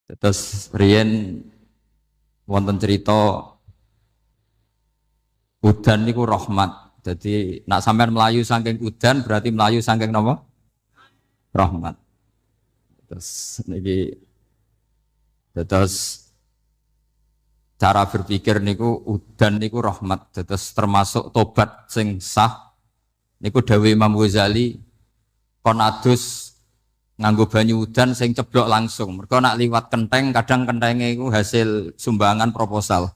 Terus riyen wonten cerita udan niku rahmat. Jadi nak sampean melayu saking udan berarti melayu saking napa? Rahmat. Terus cara berpikir niku udan niku rahmat. Terus termasuk tobat sing sah niku dawuh Imam Ghazali kon adus nganggo banyu udan sing ceblok langsung. Mergo nak liwat kenteng kadang kentenge iku hasil sumbangan proposal.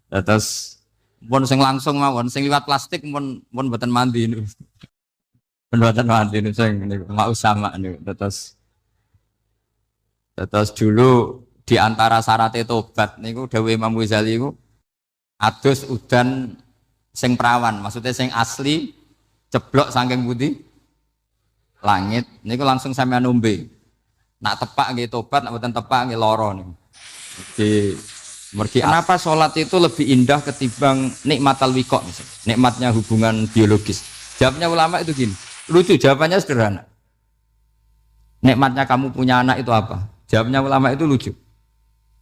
Terus pun sing langsung mawon, sing liwat plastik pun mboten mandi niku. Mboten mandi niku sing niku mau sama niku. Terus dulu di antara syarat tobat niku dawuh Imam Ghazali niku adus udan sing perawan, maksudnya sing asli ceblok saking putih langit niku langsung sampean ombe. Nak tepak nggih tobat, nak mboten tepak nggih lara niku. Jadi mergi kenapa sholat itu lebih indah ketimbang nikmatal wiqo misalnya, nikmatnya hubungan biologis. Jawabnya ulama itu gini, lucu jawabannya sederhana. Nikmatnya kamu punya anak itu apa? Jawabnya ulama itu lucu.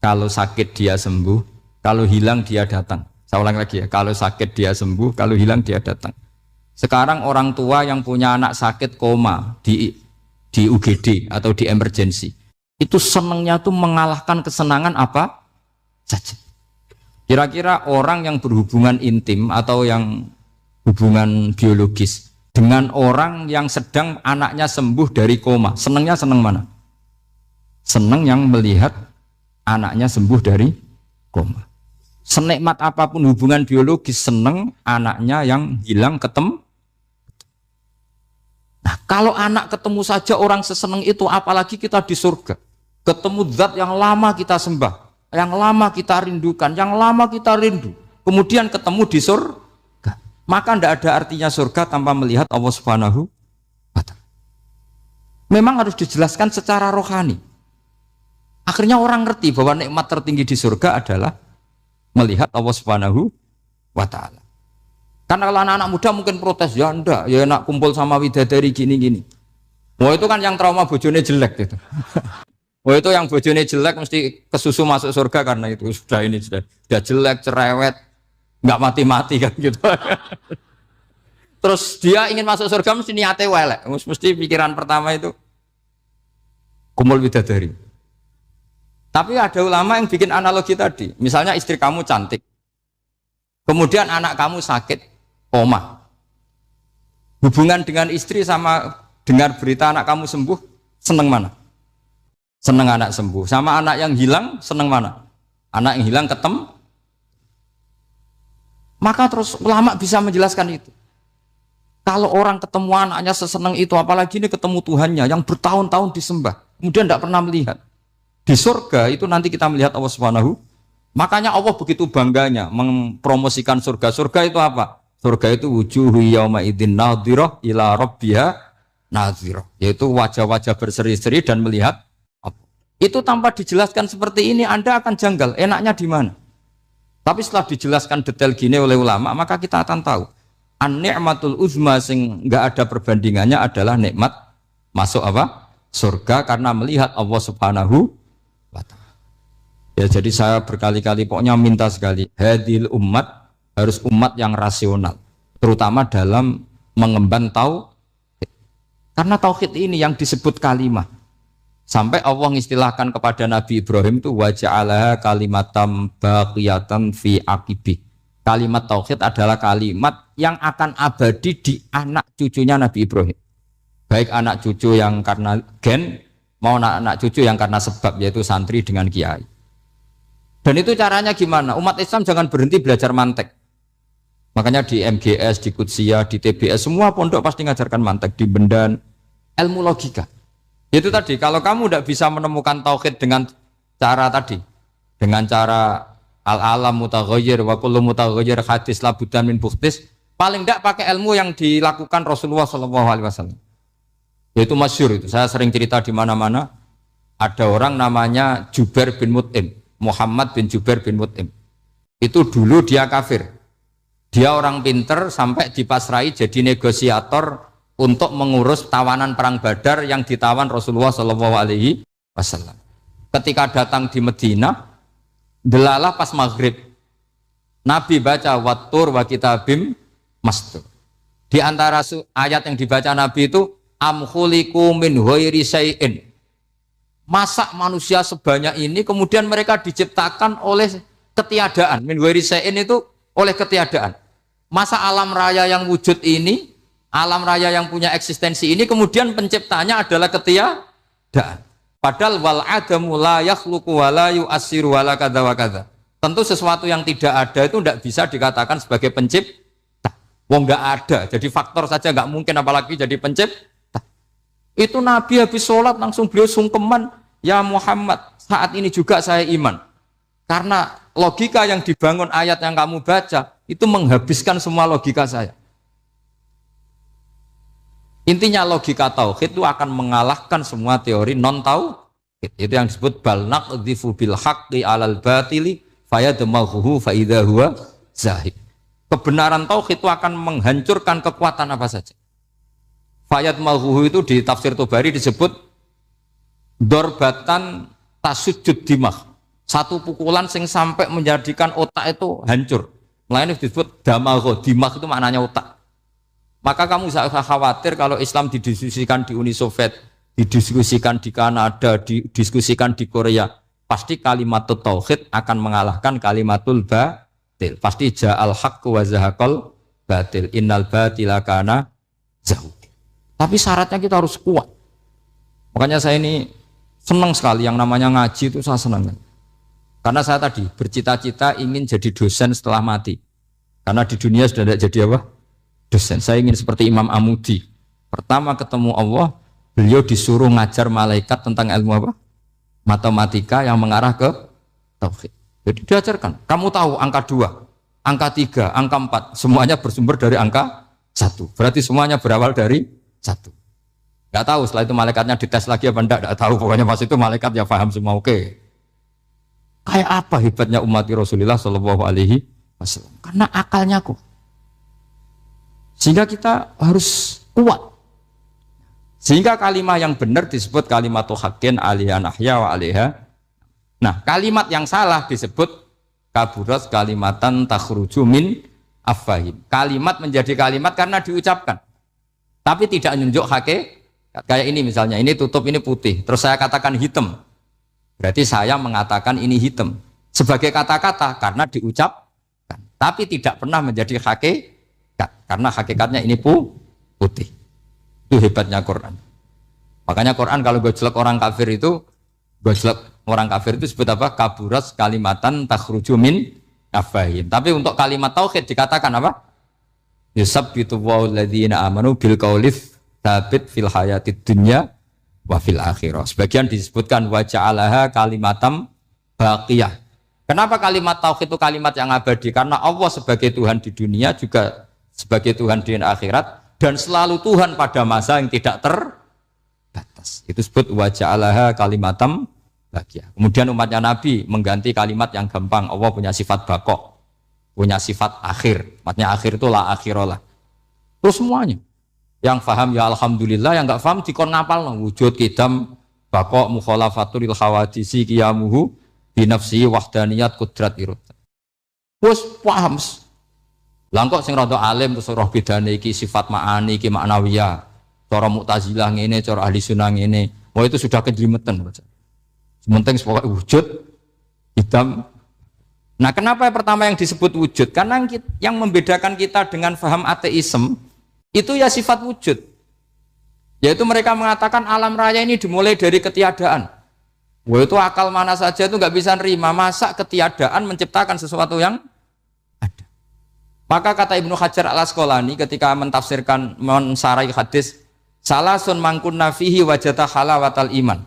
Kalau sakit dia sembuh, kalau hilang dia datang. Saya ulang lagi ya, kalau sakit dia sembuh, kalau hilang dia datang. Sekarang orang tua yang punya anak sakit koma di UGD atau di emergency, itu senangnya tuh mengalahkan kesenangan apa saja. Kira-kira orang yang berhubungan intim atau yang hubungan biologis dengan orang yang sedang anaknya sembuh dari koma, senangnya senang mana? Senang yang melihat anaknya sembuh dari koma. Senikmat apapun hubungan biologis, senang anaknya yang hilang ketemu. Nah, kalau anak ketemu saja orang seseneng itu, apalagi kita di surga. Ketemu zat yang lama kita sembah, yang lama kita rindukan, yang lama kita rindu. Kemudian ketemu di surga. Maka tidak ada artinya surga tanpa melihat Allah Subhanahu wa Ta'ala. Memang harus dijelaskan secara rohani. Akhirnya orang ngerti bahwa nikmat tertinggi di surga adalah melihat Allah Subhanahu wa Ta'ala. Karena kalau anak-anak muda mungkin protes, ya enggak, ya enak kumpul sama widadari gini-gini. Wah itu kan yang trauma bojone jelek gitu. Wah itu yang bojone jelek mesti kesusu masuk surga karena itu sudah jelek, cerewet, nggak mati-mati kan gitu. Terus dia ingin masuk surga mesti niatnya welek, mesti pikiran pertama itu kumpul widadari. Tapi ada ulama yang bikin analogi tadi, misalnya istri kamu cantik, kemudian anak kamu sakit koma. Hubungan dengan istri sama dengar berita anak kamu sembuh, seneng mana? Seneng anak sembuh. Sama anak yang hilang, seneng mana? Anak yang hilang ketemu. Maka terus ulama bisa menjelaskan itu. Kalau orang ketemu anaknya seseneng itu, apalagi ini ketemu Tuhannya yang bertahun-tahun disembah, kemudian tidak pernah melihat. Di surga itu nanti kita melihat Allah Subhanahu. Makanya Allah begitu bangganya mempromosikan surga. Surga itu apa? Surga itu wujuhu yauma idzin nadhirah ila rabbiha nadhirah, yaitu wajah-wajah berseri-seri dan melihat apa. Itu tanpa dijelaskan seperti ini Anda akan janggal, enaknya di mana? Tapi setelah dijelaskan detail gini oleh ulama, maka kita akan tahu an-ni'matul uzma sing enggak ada perbandingannya adalah nikmat masuk apa? Surga karena melihat Allah Subhanahu wa Ta'ala. Ya jadi saya berkali-kali pokoknya minta sekali, hadil umat harus umat yang rasional, terutama dalam mengemban tauhid. Karena tauhid ini yang disebut kalimah. Sampai Allah mengistilahkan kepada Nabi Ibrahim itu waja'alaha kalimatam baqiyatan fi aqibi. Kalimat tauhid adalah kalimat yang akan abadi di anak cucunya Nabi Ibrahim. Baik anak cucu yang karena gen, mau anak cucu yang karena sebab, yaitu santri dengan kiai. Dan itu caranya gimana? Umat Islam jangan berhenti belajar mantek. Makanya di MGS, di Qudsiyah, di TBS, semua pondok pasti ngajarkan mantek, di Bendan, ilmu logika. Itu tadi, kalau kamu tidak bisa menemukan tauhid dengan cara tadi, dengan cara al-alam mutaghayyir wa kullu mutaghayyir hadis labudan min bukhtis, paling tidak pakai ilmu yang dilakukan Rasulullah SAW. Yaitu masyhur itu, saya sering cerita di mana-mana, ada orang namanya Jubair bin Mut'im, Muhammad bin Jubair bin Mut'im. Itu dulu dia kafir. Dia orang pinter sampai dipasrai jadi negosiator untuk mengurus tawanan perang Badar yang ditawan Rasulullah SAW. ketika datang di Madinah, delalah pas maghrib, Nabi baca wattur wa kitabim mastur. Di antara ayat yang dibaca Nabi itu am khuliqu min ghairi syai'in. Masa manusia sebanyak ini kemudian mereka diciptakan oleh ketiadaan. Min ghairi syai'in itu oleh ketiadaan. Masa alam raya yang wujud ini, alam raya yang punya eksistensi ini kemudian penciptanya adalah ketiadaan. Padahal wal adamu la yakhluqu wa la yu'assiru wa la kadza wa kadza. Tentu sesuatu yang tidak ada itu tidak bisa dikatakan sebagai pencipta. Wong enggak ada, jadi faktor saja enggak mungkin apalagi jadi pencipta. Itu Nabi habis sholat langsung beliau sungkeman, ya Muhammad, saat ini juga saya iman. Karena logika yang dibangun ayat yang kamu baca itu menghabiskan semua logika saya. Intinya logika tauhid itu akan mengalahkan semua teori non tauhid. Itu yang disebut bal naqdhifu bil haqqi 'alal batili fayadmaghuhu fa idza huwa zahid. Kebenaran tauhid itu akan menghancurkan kekuatan apa saja. Fayadmaghuhu itu di tafsir Tobari disebut dorbatan tasujud dimah. Satu pukulan sing sampai menjadikan otak itu hancur. Lainnya disebut damagho, dimah itu maknanya otak. Maka kamu usah khawatir kalau Islam didiskusikan di Uni Soviet, didiskusikan di Kanada, didiskusikan di Korea, pasti kalimat tauhid akan mengalahkan kalimatul batil. Pasti ja'al haqqu wa zahaqal batil. Innal batila kana zahuq. Tapi syaratnya kita harus kuat. Makanya saya ini senang sekali yang namanya ngaji itu saya senang. Karena saya tadi bercita-cita ingin jadi dosen setelah mati. Karena di dunia sudah tidak jadi apa? Dosen. Saya ingin seperti Imam Amudi. Pertama ketemu Allah, beliau disuruh ngajar malaikat tentang ilmu apa? Matematika yang mengarah ke tauhid. Jadi diajarkan. Kamu tahu angka 2, angka 3, angka 4, semuanya bersumber dari angka 1. Berarti semuanya berawal dari 1. Gak tahu setelah itu malaikatnya dites lagi apa enggak tahu. Pokoknya pas itu malaikat ya paham semua. Oke. Kayak apa hebatnya umat Rasulullah Shallallahu Alaihi Wasallam? Karena akalnya kok. Sehingga kita harus kuat. Sehingga kalimat yang benar disebut kalimatu haqqin alaiha nahya wa alaiha. Nah, kalimat yang salah disebut kaburat kalimatan takhruju min afwahim. Kalimat menjadi kalimat karena diucapkan. Tapi tidak menunjuk hakikat. Kayak ini misalnya, ini tutup, ini putih. Terus saya katakan hitam. Berarti saya mengatakan ini hitam. Sebagai kata-kata karena diucapkan. Tapi tidak pernah menjadi hakikat. Karena hakikatnya ini putih. Itu hebatnya Quran. Makanya Quran kalau gojlek orang kafir itu, gojlek orang kafir itu disebut apa? Kaburas kalimatan takhruju min afwahim. Tapi untuk kalimat tauhid dikatakan apa? Yusabbitu walladzina amanu bil qaulif tsabit fil hayatid dunya wa fil akhirah. Sebagian disebutkan wa ja'alaha kalimatam baqiyah. Kenapa kalimat tauhid itu kalimat yang abadi? Karena Allah sebagai Tuhan di dunia juga sebagai Tuhan di akhirat dan selalu Tuhan pada masa yang tidak terbatas. Itu disebut wa ja'alaha kalimatam baqiyah. Kemudian umatnya Nabi mengganti kalimat yang gampang. Allah punya sifat baqo, punya sifat akhir. Maksudnya akhir itu la akhiralah. Terus semuanya. Yang faham ya alhamdulillah, yang enggak faham dikon ngapal wujud kidam baqo mukhalafatul khawadisi qiyamuhu binafsi wahdaniyat kudrat irut. Wes paham. Langkok sing rada alim terus roh bedane iki sifat ma'ani iki maknawiyah. Cara Mu'tazilah ngene, cara ahli sunnah ngene. Wah itu sudah kejlimetan baca. Sementing pokoknya wujud hitam. Nah, kenapa pertama yang disebut wujud? Karena yang membedakan kita dengan faham ateisme itu ya sifat wujud. Yaitu mereka mengatakan alam raya ini dimulai dari ketiadaan. Wah itu akal mana saja itu nggak bisa nerima. Masa ketiadaan menciptakan sesuatu yang ada. Maka kata Ibnu Hajar al-Asqalani ketika mentafsirkan mensarai hadis salasun mangkunna fihi wajata halawatal iman.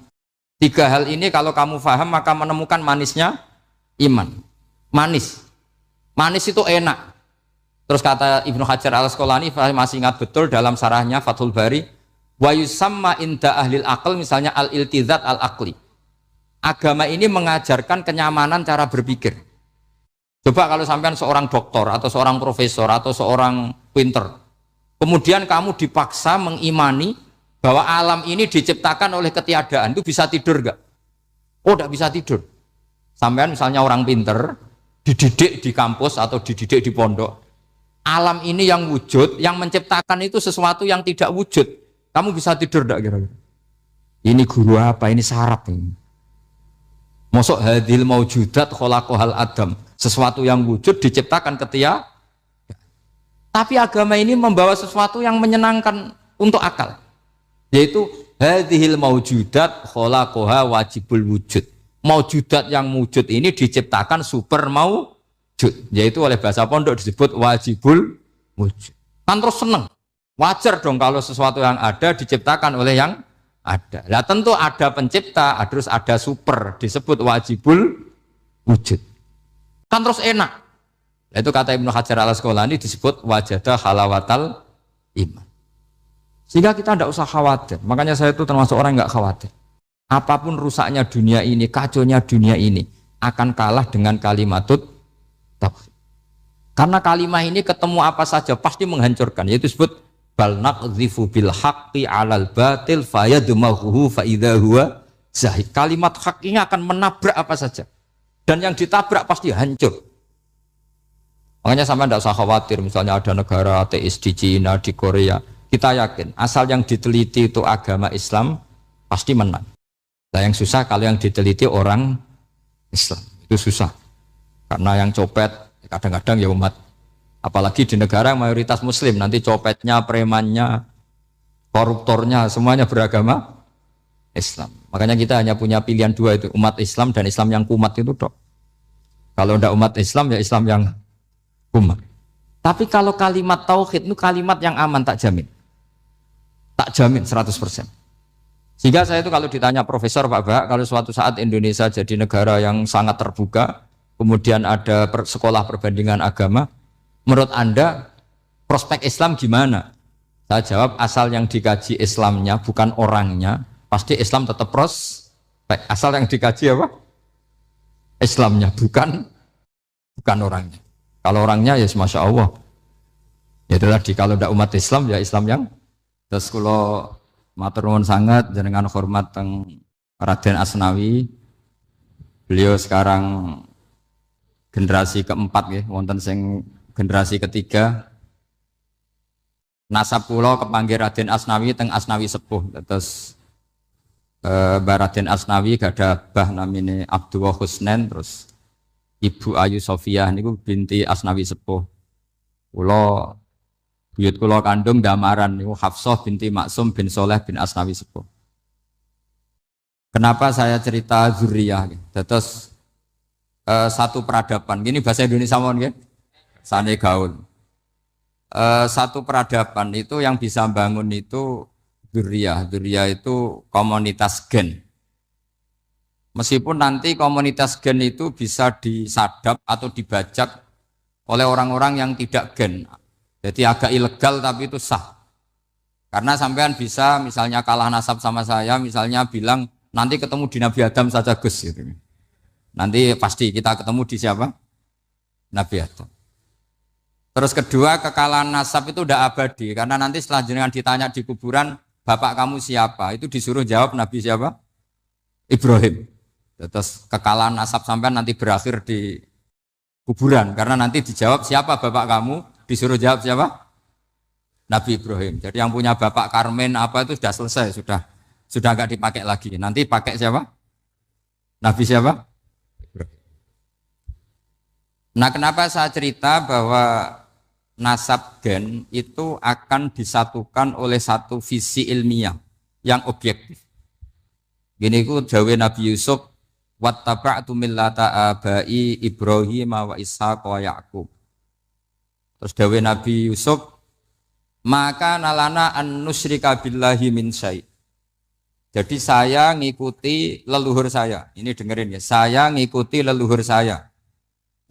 3 hal ini kalau kamu faham maka menemukan manisnya iman. Manis itu enak. Terus kata Ibnu Hajar al-Asqalani masih ingat betul dalam sarahnya Fathul Bari wa yusamma inda ahlil aql misalnya al-iltizat al-aqli. Agama ini mengajarkan kenyamanan cara berpikir. Coba kalau sampean seorang doktor atau seorang profesor atau seorang pinter, kemudian kamu dipaksa mengimani bahwa alam ini diciptakan oleh ketiadaan, itu bisa tidur gak? Oh, tidak bisa tidur. Sampean misalnya orang pinter, dididik di kampus atau dididik di pondok. Alam ini yang wujud, yang menciptakan itu sesuatu yang tidak wujud. Kamu bisa tidur tidak kira-kira? Ini guru apa? Ini syarat ini. Mosok hadil maujudat khalaqahal adam. Sesuatu yang wujud diciptakan ketika. Tapi agama ini membawa sesuatu yang menyenangkan untuk akal. Yaitu hadhil maujudat khalaqaha wajibul wujud. Maujudat yang wujud ini diciptakan super maujud. Yaitu oleh bahasa pondok disebut wajibul wujud. Kan terus seneng. Wajar dong kalau sesuatu yang ada diciptakan oleh yang ada. Nah tentu ada pencipta, terus ada super, disebut wajibul wujud. Kan terus enak. Itu kata Ibnu Hajar al-Asqalani disebut wajadah halawatal iman. Sehingga kita tidak usah khawatir. Makanya saya itu termasuk orang yang nggak khawatir. Apapun rusaknya dunia ini, kacaunya dunia ini, akan kalah dengan kalimatut tauhid. Karena kalimat ini ketemu apa saja pasti menghancurkan. Yaitu disebut bal naqdhifu bil haqqi 'alal batil fayadmaghuhu fa idza huwa zahid. Kalimat hak ini akan menabrak apa saja. Dan yang ditabrak pasti hancur. Makanya sama tidak usah khawatir, misalnya ada negara ateis di Cina, di Korea, kita yakin asal yang diteliti itu agama Islam pasti menang. Nah yang susah kalau yang diteliti orang Islam, itu susah. Karena yang copet kadang-kadang ya umat. Apalagi di negara yang mayoritas muslim, nanti copetnya, premannya, koruptornya, semuanya beragama Islam. Makanya kita hanya punya pilihan dua itu, umat Islam dan Islam yang kumat itu dok. Kalau tidak umat Islam ya Islam yang kumat. Tapi kalau kalimat tauhid itu kalimat yang aman, tak jamin. Tak jamin 100%. Sehingga saya itu kalau ditanya profesor Pak Bahak, kalau suatu saat Indonesia jadi negara yang sangat terbuka, kemudian ada sekolah perbandingan agama, menurut Anda prospek Islam gimana? Saya jawab asal yang dikaji Islamnya bukan orangnya, pasti Islam tetap prospek. Asal yang dikaji apa? Islamnya bukan orangnya. Kalau orangnya ya Masya Allah. Ya itu tadi kalau tidak umat Islam ya Islam yang. Terus kalau matur nuwun sangat jenengan hormat teng Raden Asnawi. Beliau sekarang generasi keempat ya, wonten sing generasi ketiga. Nasab kula kepanggih Raden Asnawi teng Asnawi sepuh. Terus Raden Asnawi gadah bah namine Abdullah Husnen, terus Ibu Ayu Sofia niku binti Asnawi sepuh. Kula buyut kula kandung damaran niku Hafsah binti Maksum bin Soleh bin Asnawi sepuh. Kenapa saya cerita zuriyah? Terus satu peradaban. Gini bahasa Indonesia mohon nggih. Sane gaul. Satu peradaban itu yang bisa bangun itu zuriyah. Zuriyah itu komunitas gen. Meskipun nanti komunitas gen itu bisa disadap atau dibajak oleh orang-orang yang tidak gen. Jadi agak ilegal tapi itu sah. Karena sampean bisa misalnya kalah nasab sama saya, misalnya bilang nanti ketemu di Nabi Adam saja Gus gitu. Nanti pasti kita ketemu di siapa? Nabi Adam. Terus kedua, kekalahan nasab itu udah abadi karena nanti setelah jenengan ditanya di kuburan, bapak kamu siapa? Itu disuruh jawab Nabi siapa? Ibrahim. Terus kekalahan nasab sampean nanti berakhir di kuburan karena nanti dijawab siapa bapak kamu, disuruh jawab siapa? Nabi Ibrahim. Jadi yang punya bapak Karmen apa itu sudah selesai, sudah nggak dipakai lagi. Nanti pakai siapa? Nabi siapa? Ibrahim. Nah, kenapa saya cerita bahwa nasab gen itu akan disatukan oleh satu visi ilmiah yang objektif. Gini ku dawe Nabi Yusuf, wattaba'tu millata abai Ibrahim wa Ishaq wa Yaqub. Terus dawe Nabi Yusuf, maka nalana an nusyrika billahi min syai'. Jadi saya ngikuti leluhur saya. Ini dengerin ya, saya ngikuti leluhur saya,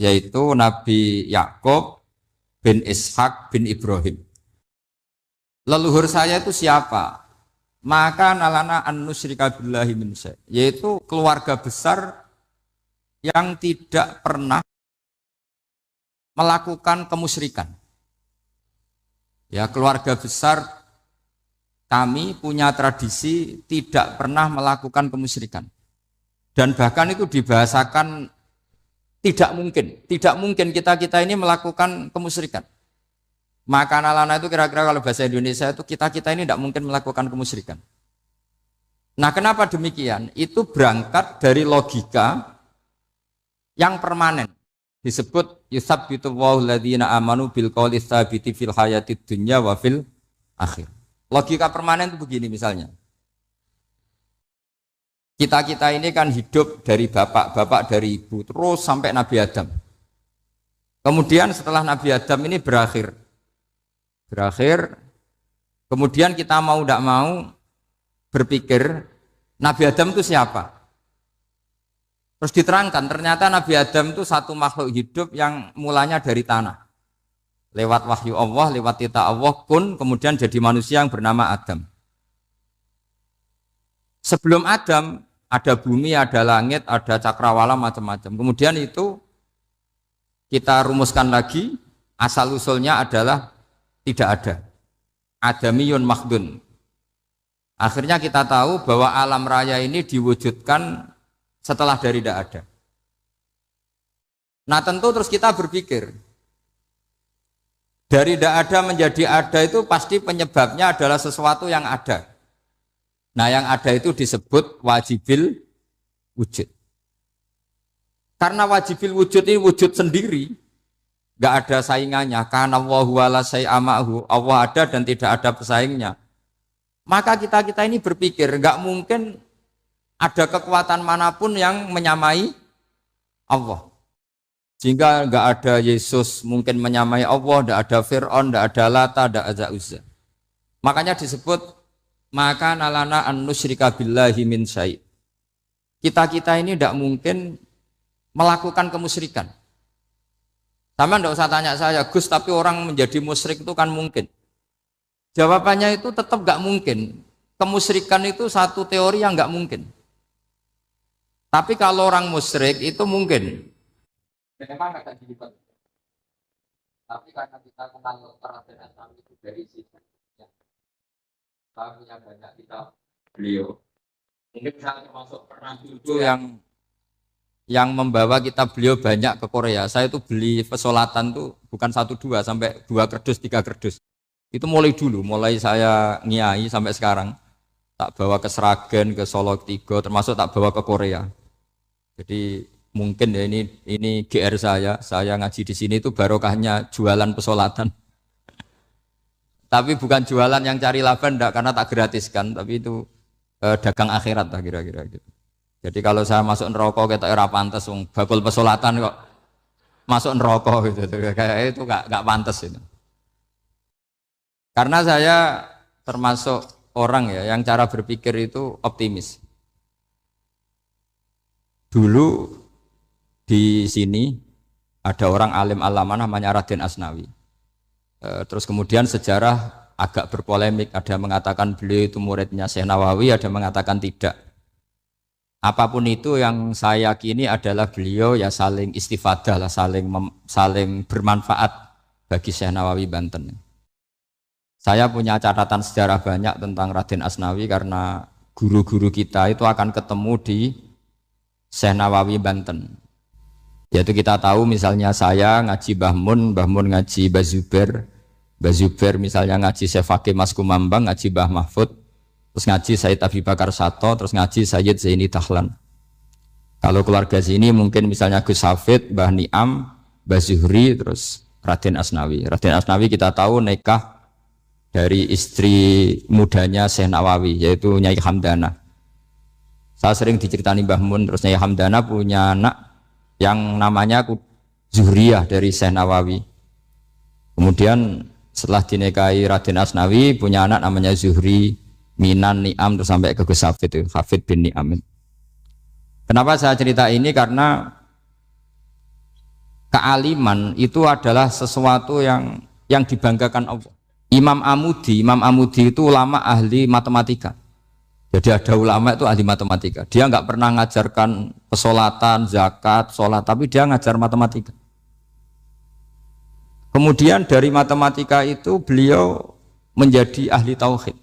yaitu Nabi Yakub bin Ishak bin Ibrahim. Leluhur saya itu siapa? Maka nalana an nusyrika billahi min syai', yaitu keluarga besar yang tidak pernah melakukan kemusyrikan. Ya, keluarga besar kami punya tradisi tidak pernah melakukan kemusyrikan. Dan bahkan itu dibahasakan tidak mungkin kita ini melakukan kemusyrikan. Maka lana itu kira-kira kalau bahasa Indonesia itu kita ini tidak mungkin melakukan kemusyrikan. Nah, kenapa demikian? Itu berangkat dari logika yang permanen. Disebut yusabbitu Allahu alladziina aamanu bil qouli tsabiti fil hayatid dunya wa fil akhir. Logika permanen itu begini misalnya. Kita ini kan hidup dari bapak dari ibu terus sampai Nabi Adam. Kemudian setelah Nabi Adam ini berakhir, kemudian kita mau tidak mau berpikir Nabi Adam itu siapa? Terus diterangkan ternyata Nabi Adam itu satu makhluk hidup yang mulanya dari tanah. Lewat wahyu Allah, lewat titah Allah kun kemudian jadi manusia yang bernama Adam. Sebelum Adam ada bumi, ada langit, ada cakrawala macam-macam. Kemudian itu kita rumuskan lagi, asal usulnya adalah tidak ada. Adamiyun makhdun. Akhirnya kita tahu bahwa alam raya ini diwujudkan setelah dari tidak ada. Nah tentu terus kita berpikir, dari tidak ada menjadi ada itu pasti penyebabnya adalah sesuatu yang ada. Nah yang ada itu disebut wajibil wujud. Karena wajibil wujud ini wujud sendiri, nggak ada saingannya. Karena Allahu wala syai'amahu, Allah ada dan tidak ada pesaingnya. Maka kita ini berpikir nggak mungkin ada kekuatan manapun yang menyamai Allah. Sehingga nggak ada Yesus mungkin menyamai Allah, nggak ada Fir'aun, nggak ada Lata, nggak ada Uzza. Makanya disebut maka nalana an nusyrika billahi min syai'. Kita ini tidak mungkin melakukan kemusyrikan. Sama tidak usah tanya saya, Gus, tapi orang menjadi musyrik itu kan mungkin. Jawabannya itu tetap nggak mungkin. Kemusyrikan itu satu teori yang nggak mungkin. Tapi kalau orang musyrik itu mungkin. Memang agak dilibat. Tapi karena kita kenal perhatian Islam itu dari situ. Saya punya banyak kitab beliau. Mungkin saya termasuk pernah dulu yang membawa kitab beliau banyak ke Korea. Saya itu beli pesolatan tuh bukan 1-2 sampai 2 kerdus, 3 kerdus. Itu mulai dulu, mulai saya ngiai sampai sekarang. Tak bawa ke Sragen, ke Solo Tigo, termasuk tak bawa ke Korea. Jadi mungkin ya ini GR saya ngaji di sini itu barokahnya jualan pesolatan. Tapi bukan jualan yang cari laba enggak, karena tak gratiskan, tapi itu dagang akhirat lah kira-kira gitu. Jadi kalau saya masuk neraka kita ora pantes wong bakul pesolatan kok masuk neraka gitu. Kayak itu enggak pantes itu. Karena saya termasuk orang ya yang cara berpikir itu optimis. Dulu di sini ada orang alim alama namanya Raden Asnawi. Terus kemudian sejarah agak berpolemik, ada yang mengatakan beliau itu muridnya Syekh Nawawi, ada yang mengatakan tidak. Apapun itu yang saya yakini adalah beliau ya saling istifadah lah, saling bermanfaat bagi Syekh Nawawi Banten. Saya punya catatan sejarah banyak tentang Raden Asnawi karena guru-guru kita itu akan ketemu di Syekh Nawawi Banten. Yaitu kita tahu misalnya saya ngaji Mbah Mun ngaji Mbah Zubair misalnya ngaji Syekh Fakih Mas Kumambang, ngaji Mbah Mahfud, terus ngaji Sayyid Abi Bakar Sato, terus ngaji Sayyid Zaini Dahlan. Kalau keluarga sini mungkin misalnya Gus Hafid, Mbah Niam, Mbah Zuhri, terus Raden Asnawi. Raden Asnawi kita tahu nikah dari istri mudanya Syekh Nawawi, yaitu Nyai Hamdana. Saya sering diceritani Mbah Mun, terus Nyai Hamdana punya anak yang namanya Zuhriyah dari Syekh Nawawi. Kemudian setelah dinikahi Raden Asnawi punya anak namanya Zuhri, Minan, Niam, terus sampai ke Gus Hafid, Hafid bin Niam. Kenapa saya cerita ini? Karena kealiman itu adalah sesuatu yang dibanggakan Allah. Imam Amudi itu ulama ahli matematika. Jadi ada ulama itu ahli matematika. Dia nggak pernah ngajarkan pesolatan, zakat, sholat, tapi dia ngajar matematika. Kemudian dari matematika itu beliau menjadi ahli tauhid.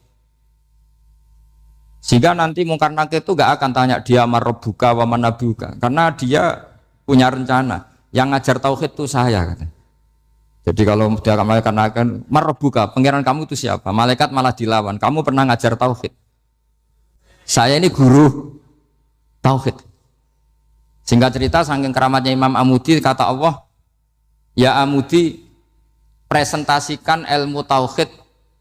Sehingga nanti mungkar nakir itu gak akan tanya dia marabbuka wa manabuka, karena dia punya rencana. Yang ngajar tauhid itu saya katanya. Jadi kalau dia malaikat nakir, marabbuka, pangeran kamu itu siapa? Malaikat malah dilawan. Kamu pernah ngajar tauhid? Saya ini guru tauhid. Singkat cerita, saking keramatnya Imam Amudi, kata Allah, ya Amudi, presentasikan ilmu tauhid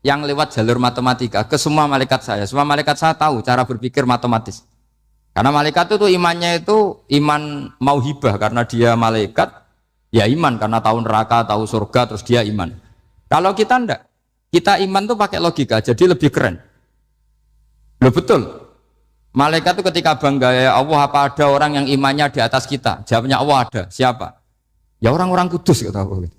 yang lewat jalur matematika ke semua malaikat saya. Semua malaikat saya tahu cara berpikir matematis. Karena malaikat itu imannya itu iman mauhibah, karena dia malaikat, ya iman karena tahu neraka, tahu surga, terus dia iman. Kalau kita enggak, kita iman tuh pakai logika, jadi lebih keren. Loh betul. Malaikat itu ketika bangga, ya Allah, apa ada orang yang imannya di atas kita? Jawabnya Allah ada. Siapa? Ya orang-orang kudus, kata Allah.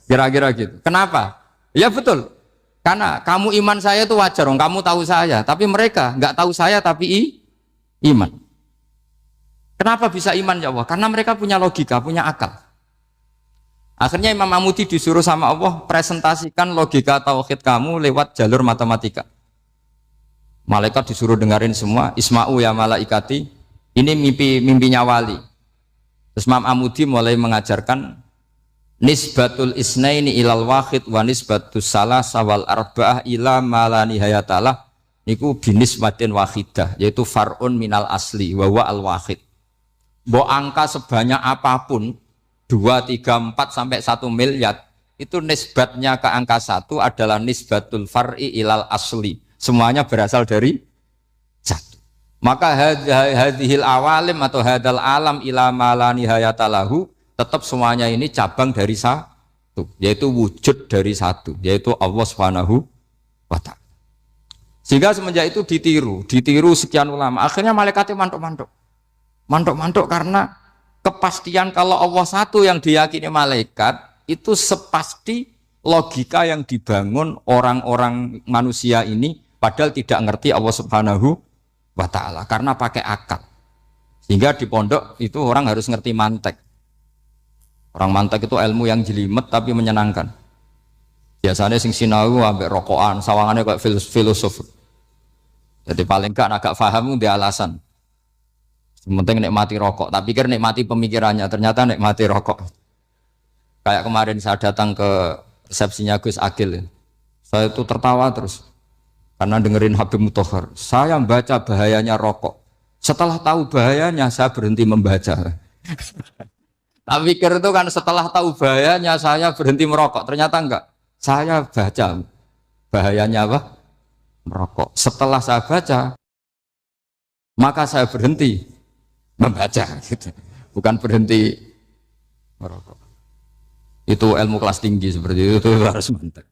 Kira-kira gitu. Kenapa? Ya betul. Karena kamu iman saya itu wajar, kamu tahu saya, tapi mereka nggak tahu saya tapi iman. Kenapa bisa iman ya Allah? Karena mereka punya logika, punya akal. Akhirnya Imam Amudi disuruh sama Allah presentasikan logika tauhid kamu lewat jalur matematika. Malaikat disuruh dengerin semua, Isma'u ya malaikati, ini mimpinya wali. Terus Imam Amudi mulai mengajarkan nisbatul isnaini ilal wahid wa nisbatus salasa wal arba'ah ila ma la nihayatalah niku binisbatin wahidah, yaitu far'un minal asli wa huwa al wahid. Mbok angka sebanyak apapun 2, 3, 4 sampai 1 miliar itu nisbatnya ke angka 1 adalah nisbatul far'i ilal asli. Semuanya berasal dari 1. Maka hadhil awalim atau hadal alam ila ma la nihayatalahu, tetap semuanya ini cabang dari satu, yaitu wujud dari satu, yaitu Allah Subhanahu wa ta'ala. Sehingga semenjak itu ditiru sekian ulama. Akhirnya malaikatnya mantuk karena kepastian kalau Allah satu yang diyakini malaikat itu sepasti logika yang dibangun orang-orang manusia ini, padahal tidak ngerti Allah Subhanahu wa ta'ala karena pakai akal. Sehingga di pondok itu orang harus ngerti mantek. Orang mantek itu ilmu yang jelimet tapi menyenangkan. Biasanya sing sinau ambek rokokan, sawangannya kayak filosof. Jadi paling gak agak paham dia alasan. Penting nikmati rokok, tapi pikir nikmati pemikirannya, ternyata nikmati rokok. Kayak kemarin saya datang ke resepsinya Gus Agil. Saya itu tertawa terus. Karena dengerin Habib Mutahar. Saya membaca bahayanya rokok. Setelah tahu bahayanya saya berhenti membaca. Tak pikir itu kan setelah tahu bahayanya saya berhenti merokok. Ternyata enggak. Saya baca bahayanya apa? Merokok. Setelah saya baca, maka saya berhenti membaca. Gitu. Bukan berhenti merokok. Itu ilmu kelas tinggi seperti itu harus mantap.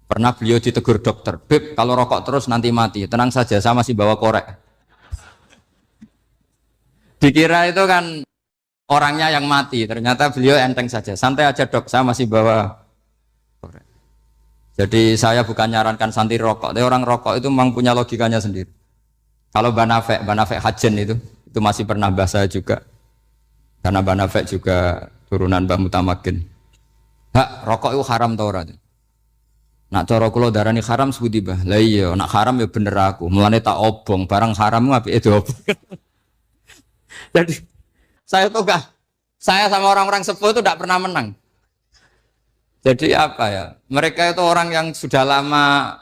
Pernah beliau ditegur dokter, Beb, kalau rokok terus nanti mati. Tenang saja, saya masih bawa korek. Dikira itu kan orangnya yang mati, ternyata beliau enteng saja. Santai aja dok, saya masih bawa korek. Jadi saya bukan nyarankan santri rokok, tapi orang rokok itu memang punya logikanya sendiri. Kalau Banafek Hajen itu masih pernah bahas saya juga. Karena Banafek juga turunan Mbah Mutamakin. Hak, rokok itu haram tau ora? Nak cara kula darani haram sebuti bah. Lah iya, nak haram ya bener aku. Mulane tak obong, barang haram apike diobong. Jadi saya tuh gak, saya sama orang-orang sepuh itu tidak pernah menang. Jadi apa ya? Mereka itu orang yang sudah lama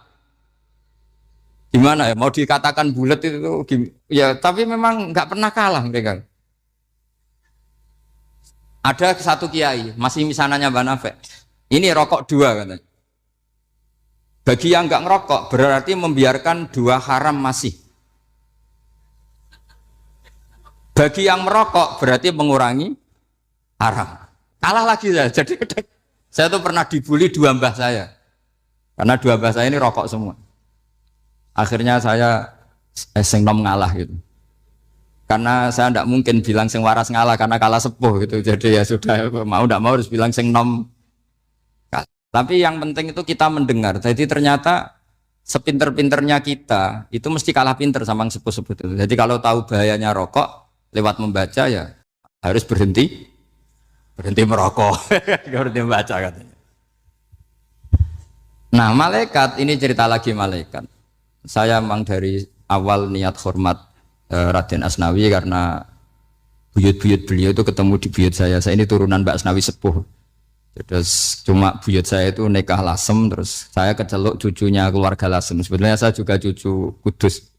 gimana ya? Mau dikatakan bulat itu ya, tapi memang nggak pernah kalah mereka. Ada satu kiai, masih misananya Mbak Nafek. Ini rokok 2 katanya. Bagi yang nggak ngerokok berarti membiarkan 2 haram masih. Bagi yang merokok berarti mengurangi haram. Kalah lagi saya. Jadi saya tuh pernah dibully 2 mbah saya. Karena 2 mbah saya ini rokok semua. Akhirnya saya sing nom ngalah gitu. Karena saya tidak mungkin bilang sing waras ngalah karena kalah sepuh gitu. Jadi ya sudah, mau tidak mau harus bilang sing nom. Tapi yang penting itu kita mendengar. Jadi ternyata sepinter-pinternya kita itu mesti kalah pinter sama yang sepuh-sepuh itu. Jadi kalau tahu bahayanya rokok lewat membaca ya harus berhenti merokok. Berhenti membaca katanya. Nah malaikat ini cerita lagi malaikat. saya memang dari awal niat hormat Raden Asnawi karena buyut-buyut beliau itu ketemu di buyut saya. Saya ini turunan Mbak Asnawi sepuh. Terus cuma buyut saya itu nikah Lasem, terus saya keceluk cucunya keluarga Lasem. Sebenarnya saya juga cucu Kudus.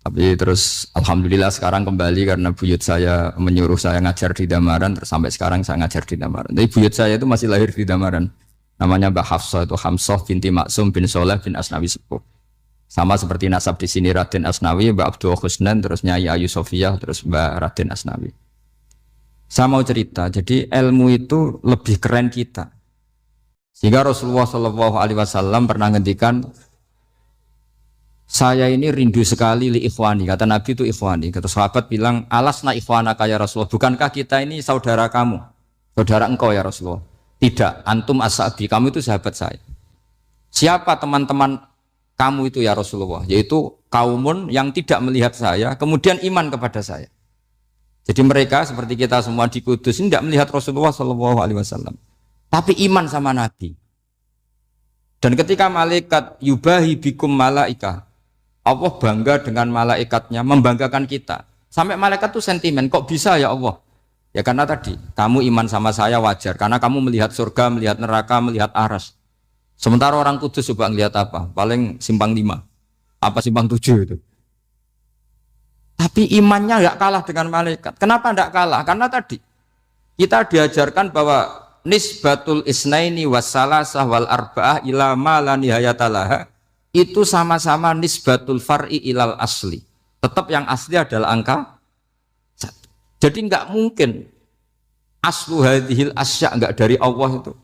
Tapi terus alhamdulillah sekarang kembali karena buyut saya menyuruh saya ngajar di Damaran, terus sampai sekarang saya ngajar di Damaran. Tapi buyut saya itu masih lahir di Damaran. Namanya Mbak Hafsah, itu Hamsah binti Maksum bin Soleh bin Asnawi sepuh. Sama seperti nasab di sini Raden Asnawi, Mbak Abdul Husnan, terus Nyai Ayu Sofiyah, terus Mbak Raden Asnawi. Saya mau cerita, jadi ilmu itu lebih keren kita. Sehingga Rasulullah SAW pernah ngendikan, saya ini rindu sekali li ikhwani. Kata Nabi itu ikhwani. Kata sahabat bilang, alasna ikhwanaka ya Rasulullah. Bukankah kita ini saudara kamu? Saudara engkau ya Rasulullah. Tidak, antum ashabi, kamu itu sahabat saya. Siapa teman-teman kamu itu ya Rasulullah? Yaitu kaumun yang tidak melihat saya, kemudian iman kepada saya. Jadi mereka seperti kita semua di Kudus ini tidak melihat Rasulullah SAW, tapi iman sama Nabi. Dan ketika malaikat yubahi bikum malaika, Allah bangga dengan malaikatnya, membanggakan kita. Sampai malaikat tuh sentimen, kok bisa ya Allah? Ya karena tadi, kamu iman sama saya wajar, karena kamu melihat surga, melihat neraka, melihat aras. Sementara orang Kudus coba ngelihat apa? Paling simpang 5, apa simpang 7 itu. Tapi imannya nggak kalah dengan malaikat. Kenapa nggak kalah? Karena tadi kita diajarkan bahwa nisbatul isnaini wassalasah wal arba'ah ila ma la nihayatalaha itu sama-sama nisbatul far'i ilal asli. Tetap yang asli adalah angka 1. Jadi nggak mungkin aslu hadhil asya nggak dari Allah itu.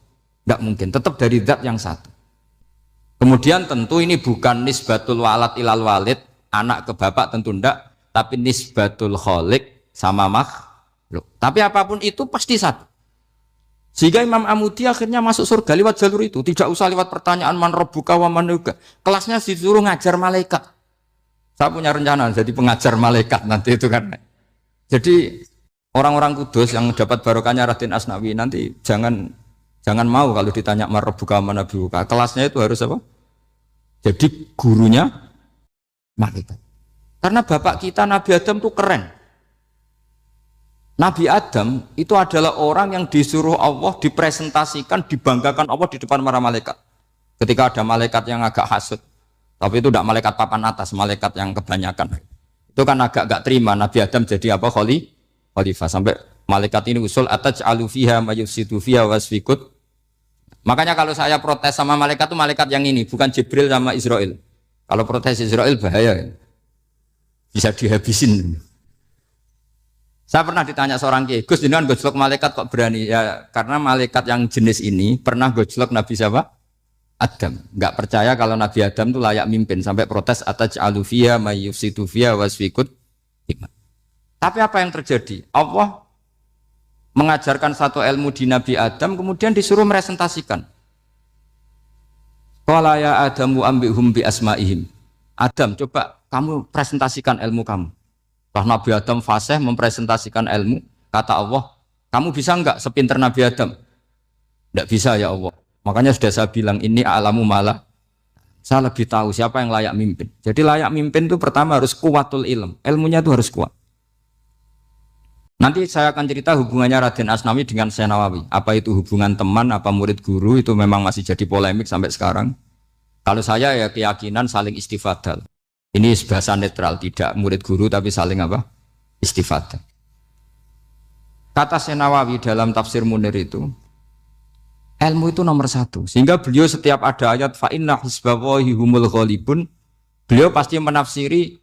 Nggak mungkin. Tetap dari zat yang 1. Kemudian tentu ini bukan nisbatul walad ilal walid, anak ke bapak tentu enggak. Tapi nisbatul khaliq sama makhluk. Tapi apapun itu pasti 1. Sehingga Imam Amudi akhirnya masuk surga lewat jalur itu. Tidak usah lewat pertanyaan man rabbuka wa man nuka. Kelasnya disuruh ngajar malaikat. Saya punya rencana jadi pengajar malaikat nanti itu kan. Jadi orang-orang Kudus yang dapat barokahnya Raden Asnawi nanti jangan mau kalau ditanya man rabbuka wa man nuka. Kelasnya itu harus apa? Jadi gurunya malaikat. Karena bapak kita Nabi Adam itu keren. Nabi Adam itu adalah orang yang disuruh Allah dipresentasikan, dibanggakan Allah di depan para malaikat. Ketika ada malaikat yang agak hasut, tapi itu tidak malaikat papan atas, malaikat yang kebanyakan. Itu kan agak gak terima Nabi Adam jadi apa? Khalifah. Sampai malaikat ini usul ataj'alu fiha mayufsidu fiha wasfikut. Makanya kalau saya protes sama malaikat itu malaikat yang ini, bukan Jibril sama Israel. Kalau protes Israel bahaya. Bisa dihabisin. Saya pernah ditanya seorang kiai, Gus jenengan gojlok malaikat kok berani? Ya karena malaikat yang jenis ini pernah gojlok Nabi siapa? Adam. Enggak percaya kalau Nabi Adam itu layak mimpin sampai protes ataj'alu fiha may yufsidu fiha wasfikut. Tapi apa yang terjadi? Allah mengajarkan satu ilmu di Nabi Adam kemudian disuruh meresentasikan. Qala ya Adamu ambihum bi asmaihim. Adam, coba kamu presentasikan ilmu kamu. Setelah Nabi Adam fasih mempresentasikan ilmu, kata Allah, kamu bisa enggak sepinter Nabi Adam? Enggak bisa ya Allah. Makanya sudah saya bilang, ini a'lamu malah. Saya lebih tahu siapa yang layak mimpin. Jadi layak mimpin itu pertama harus kuwatul ilm. Ilmunya itu harus kuat. Nanti saya akan cerita hubungannya Raden Asnawi dengan Syekh Nawawi. Apa itu hubungan teman, apa murid guru, itu memang masih jadi polemik sampai sekarang. Kalau saya ya keyakinan saling istifadah. Ini bahasa netral, tidak murid guru tapi saling apa? Istifadah. Kata Syekh Nawawi dalam tafsir Munir itu, ilmu itu nomor 1. Sehingga beliau setiap ada ayat fa inna hizballahi humul ghalibun, beliau pasti menafsiri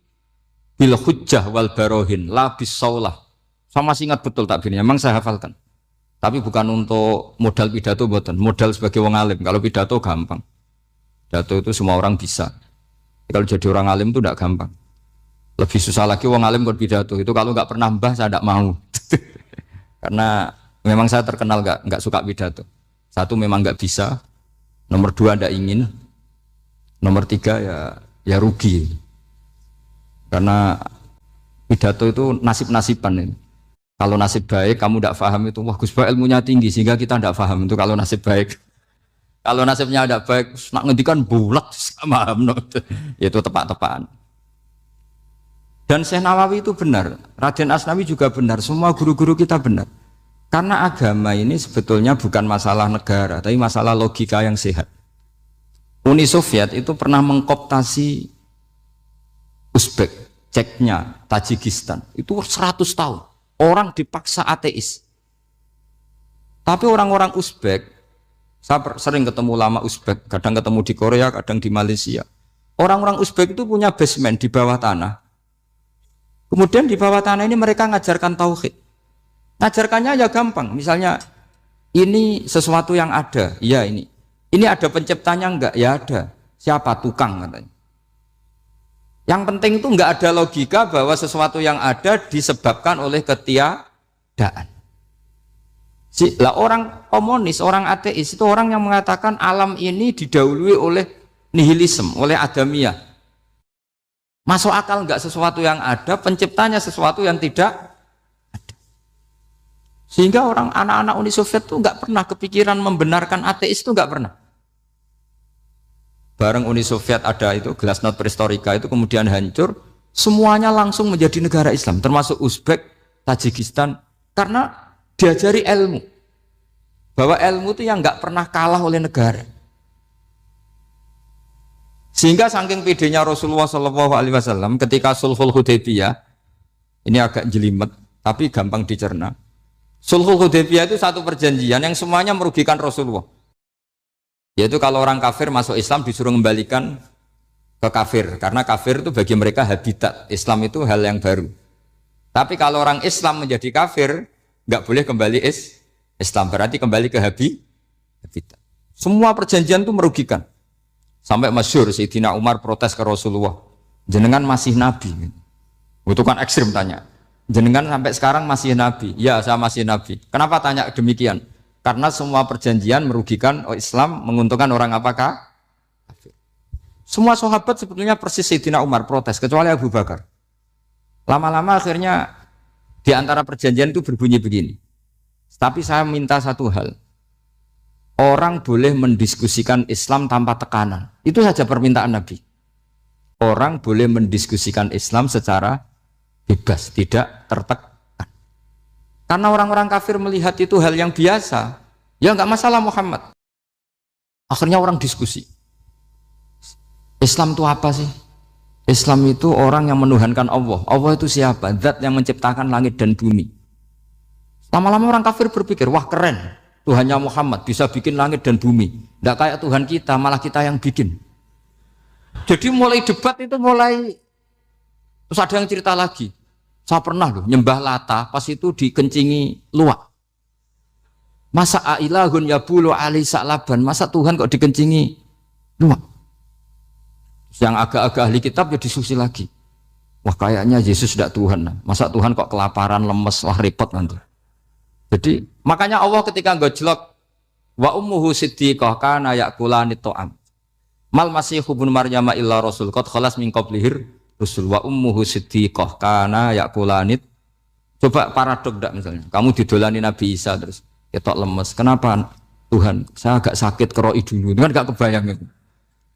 bil hujjah wal barohin la bis saulah. Saya masih ingat betul takbirnya, memang saya hafalkan. Tapi bukan untuk modal pidato, bukan modal sebagai wong alim. Kalau pidato gampang. Pidato itu semua orang bisa. Kalau jadi orang alim itu tidak gampang. Lebih susah lagi wong alim berpidato. Itu kalau nggak pernah mbah saya tidak mau. Karena memang saya terkenal nggak suka pidato. 1 memang nggak bisa. Nomor 2 tidak ingin. Nomor 3 ya rugi. Karena pidato itu nasib-nasiban ini. Kalau nasib baik kamu tidak paham itu, wah Gus Ba ilmunya tinggi sehingga kita tidak paham itu kalau nasib baik. Kalau nasibnya ada baik, nak ngendikan bulat sama itu tepat-tepakan. Dan Syekh Nawawi itu benar, Raden Asnawi juga benar, semua guru-guru kita benar. Karena agama ini sebetulnya bukan masalah negara, tapi masalah logika yang sehat. Uni Soviet itu pernah mengkooptasi Uzbek, Ceknya, Tajikistan. Itu 100 tahun. Orang dipaksa ateis. Tapi orang-orang Uzbek, saya sering ketemu ulama Uzbek, kadang ketemu di Korea, kadang di Malaysia. Orang-orang Uzbek itu punya basement di bawah tanah. Kemudian di bawah tanah ini mereka ngajarkan tauhid. Ngajarkannya ya gampang. Misalnya ini sesuatu yang ada, ya ini. Ini ada penciptanya enggak? Ya ada. Siapa? Tukang katanya. Yang penting itu enggak ada logika bahwa sesuatu yang ada disebabkan oleh ketiadaan. Lah orang komunis, orang ateis itu orang yang mengatakan alam ini didahului oleh nihilisme, oleh adamiyah. Masuk akal enggak sesuatu yang ada, penciptanya sesuatu yang tidak ada. Sehingga orang anak-anak Uni Soviet itu enggak pernah kepikiran membenarkan ateis, itu enggak pernah. Bareng Uni Soviet ada itu Glasnost Perestroika itu kemudian hancur, semuanya langsung menjadi negara Islam, termasuk Uzbek, Tajikistan, karena diajari ilmu. Bahwa ilmu itu yang enggak pernah kalah oleh negara. Sehingga saking pedenya Rasulullah SAW ketika Sulhul Hudaybiyah, ini agak jelimet tapi gampang dicerna. Sulhul Hudaybiyah itu satu perjanjian yang semuanya merugikan Rasulullah. Yaitu kalau orang kafir masuk Islam disuruh kembalikan ke kafir, karena kafir itu bagi mereka habitat. Islam itu hal yang baru. Tapi kalau orang Islam menjadi kafir, nggak boleh kembali Islam, berarti kembali ke habitat. Semua perjanjian itu merugikan. Sampai masyhur Sayyidina Umar protes ke Rasulullah, jenengan masih nabi. Itu kan ekstrim tanya. Jenengan sampai sekarang masih nabi? Ya, saya masih nabi. Kenapa tanya demikian? Karena semua perjanjian merugikan Islam, menguntungkan orang apakah? Semua sahabat sebetulnya persis Sayyidina Umar protes, kecuali Abu Bakar. Lama-lama akhirnya di antara perjanjian itu berbunyi begini. Tapi saya minta satu hal. Orang boleh mendiskusikan Islam tanpa tekanan. Itu saja permintaan Nabi. Orang boleh mendiskusikan Islam secara bebas, tidak tertekan. Karena orang-orang kafir melihat itu hal yang biasa. Ya nggak masalah Muhammad. Akhirnya orang diskusi. Islam itu apa sih? Islam itu orang yang menuhankan Allah. Allah itu siapa? Zat yang menciptakan langit dan bumi. Lama-lama orang kafir berpikir, wah keren. Tuhannya Muhammad bisa bikin langit dan bumi. Tidak kayak Tuhan kita, malah kita yang bikin. Jadi mulai debat itu mulai. Terus ada yang cerita lagi. Saya pernah loh nyembah Lata, pas itu dikencingi luwak. Masa ailahun yabulu ali sa'laban, masa Tuhan kok dikencingi luwak? Yang agak-agak ahli kitab ya diskusi lagi. Wah kayaknya Yesus tidak Tuhan. Masa Tuhan kok kelaparan, lemes, wah repot nanti. Jadi makanya Allah ketika ngejlok wa ummuhu siddiqah kana yakulani ta'am. Mal masihu ibnu Maryam illa rasul qad khalas min qablihir rusul wa ummuhu siddiqah kana yakulani. Coba paradok ndak misalnya. Kamu didolani Nabi Isa terus ketok lemes. Kenapa? Tuhan, saya agak sakit keroi dulu. Kan enggak kebayang itu.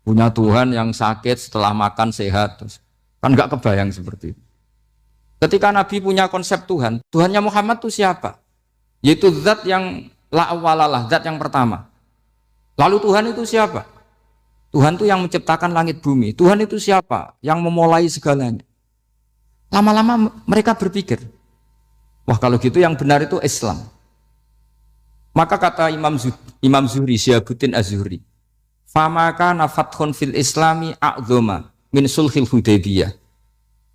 Punya Tuhan yang sakit setelah makan sehat terus. Kan enggak kebayang seperti itu. Ketika Nabi punya konsep Tuhan, Tuhannya Muhammad itu siapa? Yaitu zat yang la awalalah, zat yang pertama. Lalu Tuhan itu siapa? Tuhan itu yang menciptakan langit bumi. Tuhan itu siapa? Yang memulai segalanya. Lama-lama mereka berpikir, wah kalau gitu yang benar itu Islam. Maka kata Imam Zuhri, Syihabuddin Az-Zuhri, famaka nafathun fil islami a'zoma min sulhil Hudaybiyah.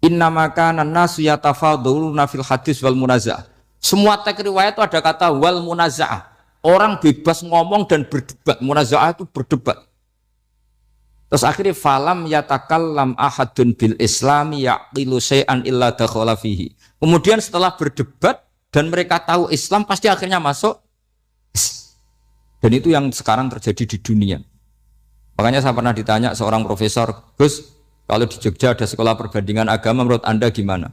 Innamaka nasu yatafaduluna fil hadis wal munaza'ah. Semua teks riwayat itu ada kata wal munaza'ah. Orang bebas ngomong dan berdebat. Munaza'ah itu berdebat. Terus akhirnya falam yatakallam ahadun bil islami yaqilu syai'an illa dakhala fihi. Kemudian setelah berdebat dan mereka tahu Islam pasti akhirnya masuk. Dan itu yang sekarang terjadi di dunia. Makanya saya pernah ditanya seorang profesor, Gus, kalau di Jogja ada sekolah perbandingan agama menurut Anda gimana?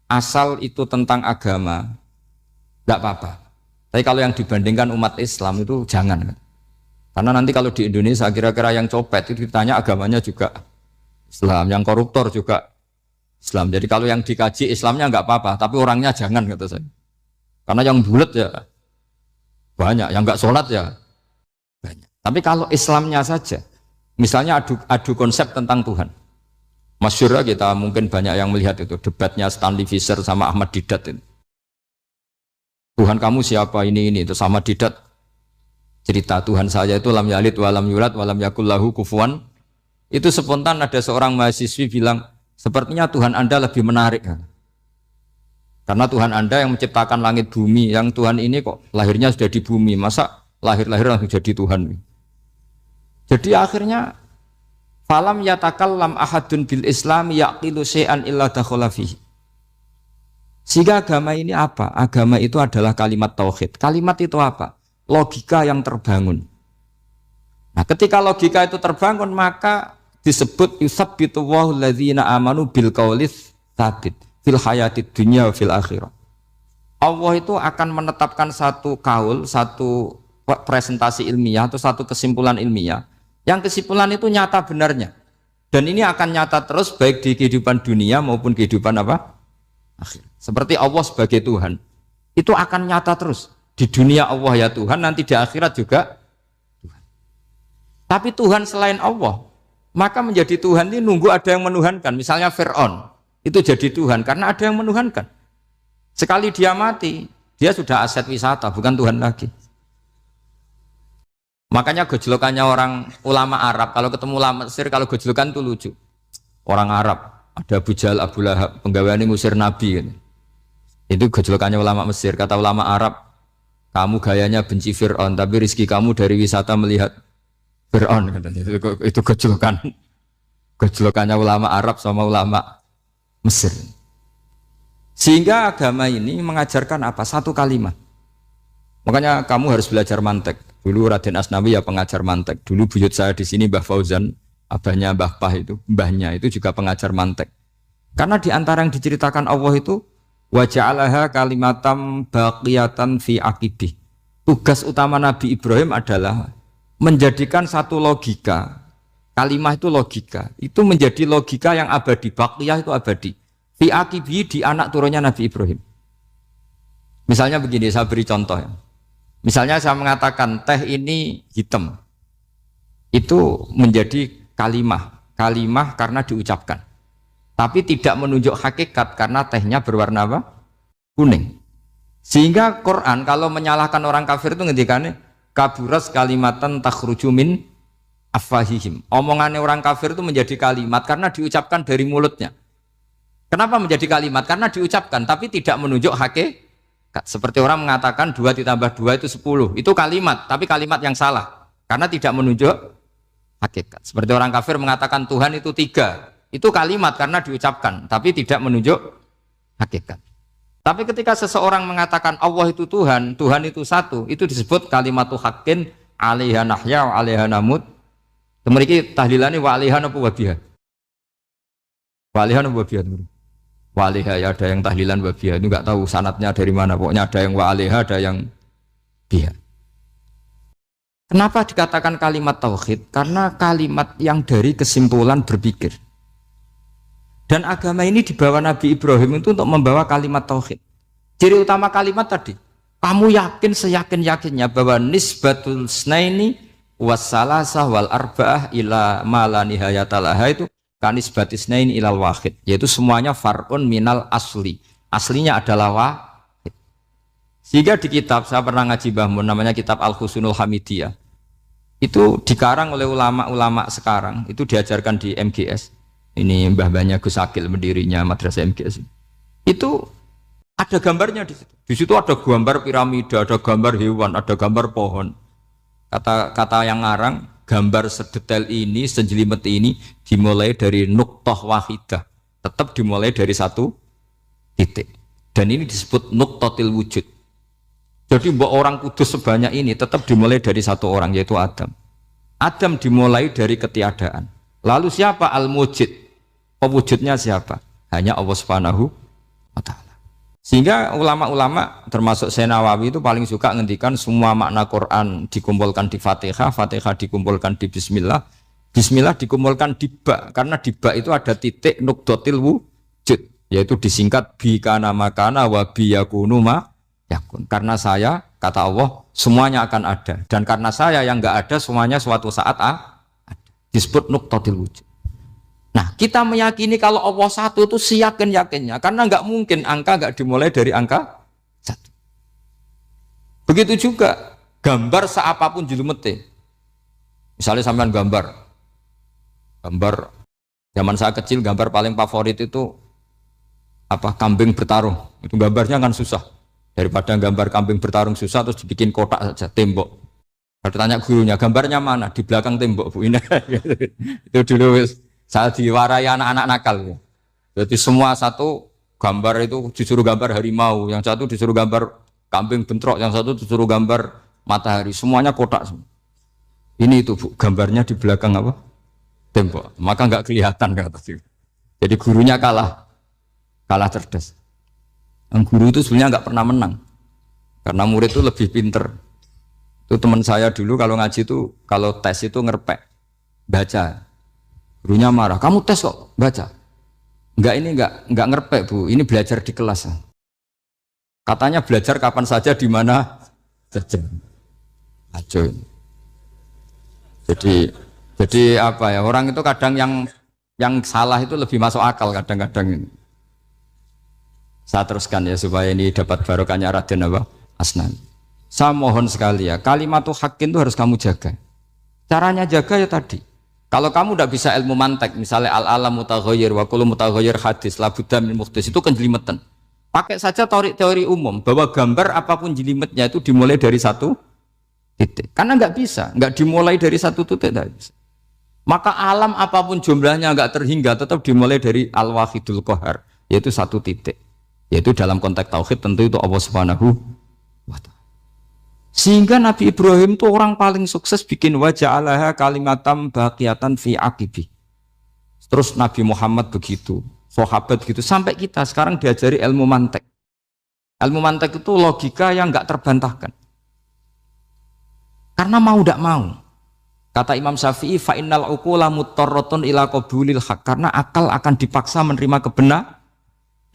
Asal itu tentang agama tidak apa-apa. Tapi kalau yang dibandingkan umat Islam itu jangan. Karena nanti kalau di Indonesia kira-kira yang copet itu ditanya agamanya juga Islam, yang koruptor juga Islam. Jadi kalau yang dikaji Islamnya nggak apa-apa, tapi orangnya jangan kata saya. Karena yang bulat ya banyak, yang nggak sholat ya banyak. Tapi kalau Islamnya saja, misalnya adu konsep tentang Tuhan. Masyhur kita mungkin banyak yang melihat itu debatnya Stanley Fischer sama Ahmad Didat itu. Tuhan kamu siapa ini itu sama Didat cerita Tuhan saya itu lam yalid walam yulad walam yakul lahu kufuwan. Itu spontan ada seorang mahasiswi bilang sepertinya Tuhan Anda lebih menarik karena Tuhan Anda yang menciptakan langit bumi, yang Tuhan ini kok lahirnya sudah di bumi, masa lahir-lahir langsung jadi Tuhan. Jadi akhirnya falam yatakallam ahadun bil Islam yaqilu syai'an illa dakhala fihi. Sehingga agama ini apa? Agama itu adalah kalimat tauhid. Kalimat itu apa? Logika yang terbangun. Nah, ketika logika itu terbangun, maka disebut yusabbitu Allahu alladzina amanu bil qaulis tsabit fil hayatid dunya wa fil akhirah. Allah itu akan menetapkan satu kaul, satu presentasi ilmiah atau satu kesimpulan ilmiah. Yang kesimpulan itu nyata benarnya. Dan ini akan nyata terus baik di kehidupan dunia maupun kehidupan apa? Akhir. Seperti Allah sebagai Tuhan, itu akan nyata terus di dunia Allah ya Tuhan, nanti di akhirat juga Tuhan. Tapi Tuhan selain Allah, maka menjadi Tuhan ini nunggu ada yang menuhankan. Misalnya Fir'aun itu jadi Tuhan karena ada yang menuhankan. Sekali dia mati, dia sudah aset wisata, bukan Tuhan lagi. Makanya gejolokannya orang ulama Arab kalau ketemu ulama Mesir, kalau gejolokan itu lucu. Orang Arab ada Abu Jahal, Abu Lahab, penggaweane ngusir Nabi gitu. Itu gejolokannya ulama Mesir. Kata ulama Arab, kamu gayanya benci Fir'aun, tapi rizki kamu dari wisata melihat Fir'aun. Itu gejolokannya ulama Arab sama ulama Mesir. Sehingga agama ini mengajarkan apa? Satu kalimat. Makanya kamu harus belajar mantek. Dulu Raden Asnawi ya pengajar mantek. Dulu buyut saya di sini Mbah Fauzan, abahnya Mbah Pah itu, mbahnya itu juga pengajar mantek. Karena di antara yang diceritakan Allah itu wa ja'alaha kalimatam baqiyatan fi aqibih. Tugas utama Nabi Ibrahim adalah menjadikan satu logika. Kalimah itu logika. Itu menjadi logika yang abadi. Baqiyah itu abadi. Fi aqibih, di anak turunnya Nabi Ibrahim. Misalnya begini, saya beri contoh ya. Misalnya saya mengatakan teh ini hitam. Itu menjadi kalimah karena diucapkan, tapi tidak menunjuk hakikat karena tehnya berwarna apa? Kuning. Sehingga Quran kalau menyalahkan orang kafir itu ngendikane kaburas kalimatan takhruju min afwahihim. Omongannya orang kafir itu menjadi kalimat karena diucapkan dari mulutnya. Kenapa menjadi kalimat? Karena diucapkan tapi tidak menunjuk hakikat. Seperti orang mengatakan 2 ditambah 2 itu 10. Itu kalimat, tapi kalimat yang salah karena tidak menunjuk hakikat. Seperti orang kafir mengatakan Tuhan itu 3, itu kalimat karena diucapkan tapi tidak menunjuk hakikat. Tapi ketika seseorang mengatakan Allah itu Tuhan, Tuhan itu satu, itu disebut kalimatu haqqin 'alaiha nahya wa 'alaiha namut. Mriki tahlilane wa 'alaiha napa wa biha. Wa 'alaiha napa wa biha. Wa 'alaiha ya ada yang tahlilan wa biha, itu enggak tahu sanadnya dari mana, pokoknya ada yang wa 'alaiha, ada yang biha. Kenapa dikatakan kalimat tauhid? Karena kalimat yang dari kesimpulan berpikir. Dan agama ini dibawa Nabi Ibrahim itu untuk membawa kalimat tauhid. Ciri utama kalimat tadi, kamu yakin seyakin-yakinnya bahwa nisbatul snaini wassalasah wal arba'ah ila ma la nihayata laha itu kanisbatis snaini ilal wahid, yaitu semuanya far'un minal asli. Aslinya adalah wahid. Sehingga di kitab, saya pernah ngaji Mbah Mun, namanya kitab Al-Husunul Hamidiyah. Itu dikarang oleh ulama-ulama sekarang, itu diajarkan di MGS. Ini mbah-mbahnya Gus Akil pendirinya madrasah MGS. Itu ada gambarnya di situ. Di situ ada gambar piramida, ada gambar hewan, ada gambar pohon. Kata yang ngarang, gambar sedetail ini, sejelimet ini dimulai dari nuqtah wahidah. Tetap dimulai dari satu titik. Dan ini disebut nuqtatil wujud. Jadi orang kudus sebanyak ini tetap dimulai dari satu orang, yaitu Adam. Adam dimulai dari ketiadaan. Lalu siapa al-mujid? Pewujudnya siapa? Hanya Allah Subhanahu wa ta'ala. Sehingga ulama-ulama termasuk Syekh Nawawi itu paling suka ngendikan semua makna Quran dikumpulkan di Fatihah, Fatihah dikumpulkan di Bismillah, Bismillah dikumpulkan di ba, karena di ba itu ada titik nukdotil wujud, yaitu disingkat bi kana makana wa bi yakunu ma yakun. Karena saya, kata Allah, semuanya akan ada, dan karena saya yang enggak ada, semuanya suatu saat ada. Disebut nukdotil wujud. Nah, kita meyakini kalau Allah satu itu seyakin-yakinnya, karena nggak mungkin angka nggak dimulai dari angka satu. Begitu juga gambar seapapun julumete. Misalnya sampean gambar zaman saya kecil, gambar paling favorit itu apa, kambing bertarung. Itu gambarnya kan susah. Daripada gambar kambing bertarung susah terus dibikin kotak saja, tembok. Kalau tanya gurunya, gambarnya mana? Di belakang tembok, Bu. Ini itu dulu saya diwarai anak-anak nakal. Jadi semua satu gambar itu disuruh gambar harimau, yang satu disuruh gambar kambing bentrok, yang satu disuruh gambar matahari, semuanya kotak semua. Ini itu Bu, gambarnya di belakang apa? Tembok. Maka nggak kelihatan kata itu. Jadi gurunya kalah cerdas. Yang guru itu sebenarnya nggak pernah menang, karena murid itu lebih pinter. Itu teman saya dulu kalau ngaji itu, kalau tes itu ngerpek, baca. Gurunya marah, kamu tes kok baca? Enggak ngerpek Bu, ini belajar di kelas. Katanya belajar kapan saja, di mana saja. Acuh. Jadi apa ya, orang itu kadang yang salah itu lebih masuk akal kadang-kadang ini. Saya teruskan ya supaya ini dapat barokahnya Raden apa? Asnan. Saya mohon sekali ya, kalimat haqqin itu harus kamu jaga. Caranya jaga ya tadi. Kalau kamu tidak bisa ilmu mantek, misalnya al-alam mutaghayyir wa kullu mutaghayyir hadis la budda min muhdits, itu kenjelimetan. Pakai saja teori umum bahwa gambar apapun jelimetnya itu dimulai dari satu titik. Karena nggak bisa, nggak dimulai dari satu titik, tidak bisa. Maka alam apapun jumlahnya nggak terhingga, tetap dimulai dari al-wahidul qahar, yaitu satu titik. Yaitu dalam konteks tauhid tentu itu Allah Subhanahu wa ta'ala. Sehingga Nabi Ibrahim itu orang paling sukses bikin waja'alaha kalimatam baqiyatan fi aqibi. Terus Nabi Muhammad begitu, sahabat begitu, sampai kita sekarang diajari ilmu mantek. Ilmu mantek itu logika yang enggak terbantahkan. Karena mau tidak mau. Kata Imam Syafi'i, fa innal uqula muttarratun ila qabulil haq, karena akal akan dipaksa menerima kebenaran.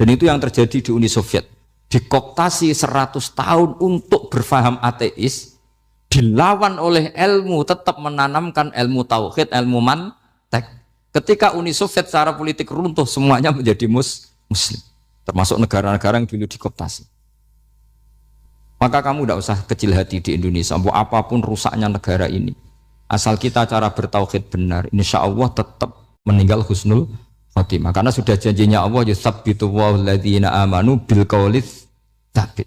Dan itu yang terjadi di Uni Soviet. Dikooptasi 100 tahun untuk berfaham ateis, dilawan oleh ilmu, tetap menanamkan ilmu tauhid, ilmu mantek. Ketika Uni Soviet secara politik runtuh, semuanya menjadi muslim, termasuk negara-negara yang dulu dikooptasi. Maka kamu tidak usah kecil hati di Indonesia, apapun rusaknya negara ini, asal kita cara bertauhid benar, insya Allah tetap meninggal husnul khotimah. Karena sudah janjinya Allah, yusabbitu walladzina amanu bil qaulis tsabit.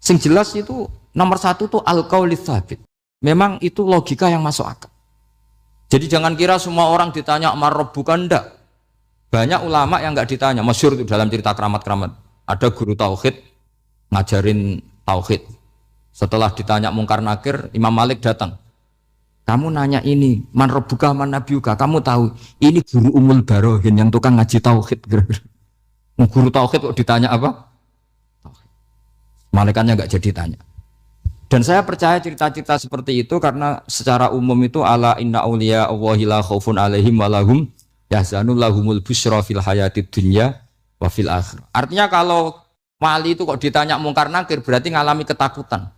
Sing jelas itu nomor satu tuh al qaulis tsabit. Memang itu logika yang masuk akal. Jadi jangan kira semua orang ditanya marrob, bukan, ndak. Banyak ulama yang enggak ditanya, masyhur itu dalam cerita keramat-keramat. Ada guru tauhid ngajarin tauhid. Setelah ditanya mungkar nakir, Imam Malik datang. Kamu nanya ini, man rabbuka man nabiyuka, kamu tahu ini guru Umul Barohin yang tukang ngaji tauhid. Guru tauhid kok ditanya apa? Tauhid. Malaikatnya enggak jadi tanya. Dan saya percaya cerita-cerita seperti itu karena secara umum itu ala inna auliya Allahi la khaufun alaihim wa lahum yahzanun lahumul busyra fil hayatid dunya wa fil akhirah. Artinya kalau wali itu kok ditanya mungkar nakir berarti ngalami ketakutan.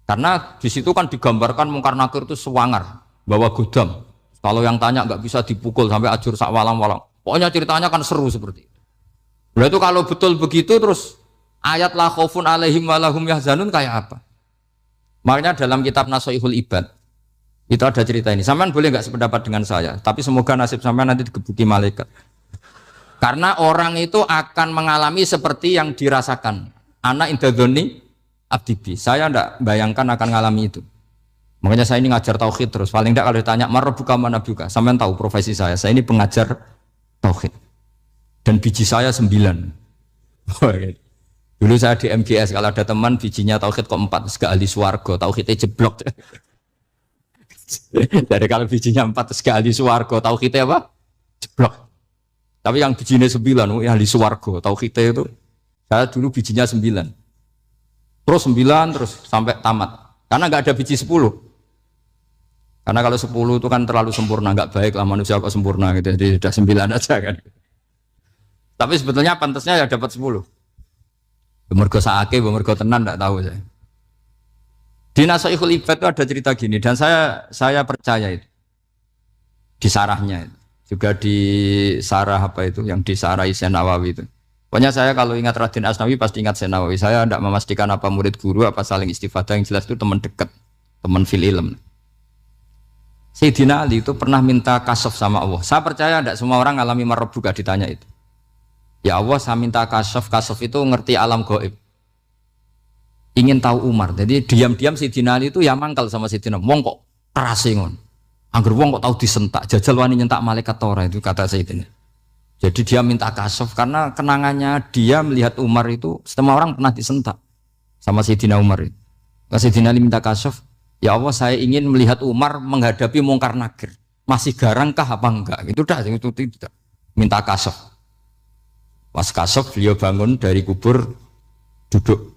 Karena di situ kan digambarkan mungkar nakir itu sewangar, bawa godam. Kalau yang tanya nggak bisa dipukul sampai ajur sak walang-walang. Pokoknya ceritanya kan seru seperti itu. Berarti kalau betul begitu terus ayat la khaufun alaihim wa lahum yahzanun kayak apa? Makanya dalam kitab Nashihul Ibad itu ada cerita ini. Sampean boleh nggak sependapat dengan saya, tapi semoga nasib sampean nanti digebuki malaikat. Karena orang itu akan mengalami seperti yang dirasakan. Ana indadzoni abdibi. Saya tidak bayangkan akan mengalami itu. Makanya saya ini ngajar tauhid terus. Paling tidak kalau ditanya marbuka mana buka, sampean tahu profesi saya. Saya ini pengajar tauhid. Dan biji saya 9. Dulu saya di MGS, kalau ada teman bijinya tauhid kok 4, segala ahli swarga, tauhidnya jeblok. Dari kalau bijinya 4, segala ahli swarga, tauhidnya apa? Jeblok. Tapi yang bijinya 9, ahli swarga, tauhidnya itu Saya dulu bijinya 9. Terus 9 terus sampai tamat. Karena nggak ada biji 10. Karena kalau 10 itu kan terlalu sempurna, nggak baik lah manusia kok sempurna gitu. Jadi sudah 9 aja kan. Tapi sebetulnya pantasnya ya dapat 10. Bemergo saake, bemergo tenan enggak tahu saya. Di Nasaihul Ibad itu ada cerita gini dan saya percaya itu. Di sarahnya itu. Juga di sarah apa itu yang disarai Syekh Nawawi itu. Pokoknya saya kalau ingat Raden Asnawi pasti ingat Syekh Nawawi. Saya tidak memastikan apa murid guru apa saling istifadah, yang jelas itu teman dekat, teman fil ilm. Sayyidina Ali itu pernah minta kasyaf sama Allah. Saya percaya tidak semua orang alami marbuka ditanya itu. Ya Allah, saya minta kasyaf itu ngerti alam gaib. Ingin tahu Umar. Jadi diam-diam Sayyidina Ali itu ya mangkal sama Sayyidina. Wong kok kerasingon. Angger wong kok tahu disentak. Jajal wani nyentak malaikat tora itu kata Sayyidina. Jadi dia minta kasyaf karena kenangannya dia melihat Umar itu semua orang pernah disentak sama Sayyidina Umar itu. Sayyidina Ali minta kasyaf. Ya Allah, saya ingin melihat Umar menghadapi mungkar nakir. Masih garangkah apa enggak? Itu tidak. Minta kasyaf. Pas kasyaf beliau bangun dari kubur, duduk.